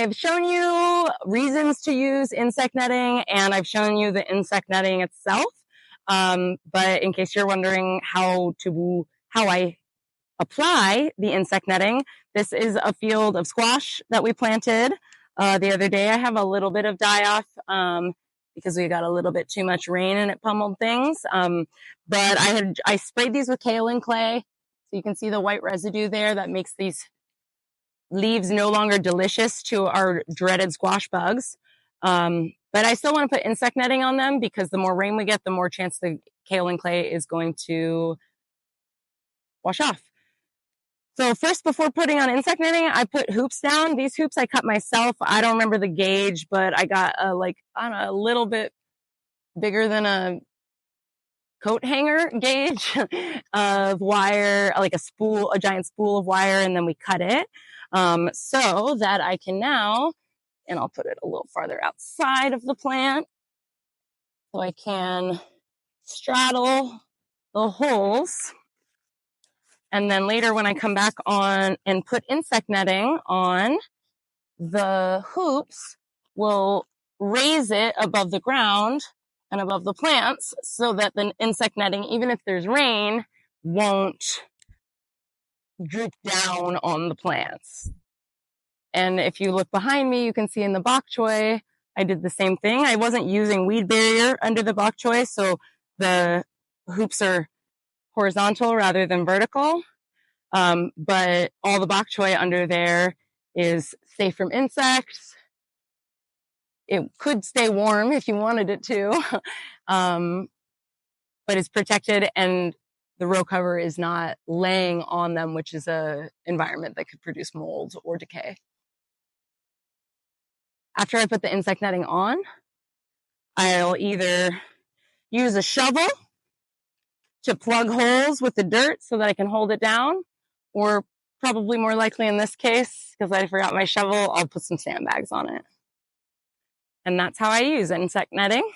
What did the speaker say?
I've shown you reasons to use insect netting, and I've shown you the insect netting itself. But in case you're wondering how I apply the insect netting, this is a field of squash that we planted the other day. I have a little bit of die-off because we got a little bit too much rain and it pummeled things. But I sprayed these with kaolin clay. So you can see the white residue there that makes these leaves no longer delicious to our dreaded squash bugs. But I still want to put insect netting on them because the more rain we get, the more chance the kaolin clay is going to wash off. So first, before putting on insect netting, I put hoops down. These hoops I cut myself. I don't remember the gauge, but I got a little bit bigger than a coat hanger gauge of wire, like a giant spool of wire, and then we cut it so that I can now, and I'll put it a little farther outside of the plant so I can straddle the holes. And then later when I come back on and put insect netting on, the hoops will raise it above the ground and above the plants so that the insect netting, even if there's rain, won't drip down on the plants. And if you look behind me, you can see in the bok choy, I did the same thing. I wasn't using weed barrier under the bok choy, so the hoops are horizontal rather than vertical. But all the bok choy under there is safe from insects. It could stay warm if you wanted it to, but it's protected and the row cover is not laying on them, which is an environment that could produce mold or decay. After I put the insect netting on, I'll either use a shovel to plug holes with the dirt so that I can hold it down, or probably more likely in this case, because I forgot my shovel, I'll put some sandbags on it. And that's how I use insect netting.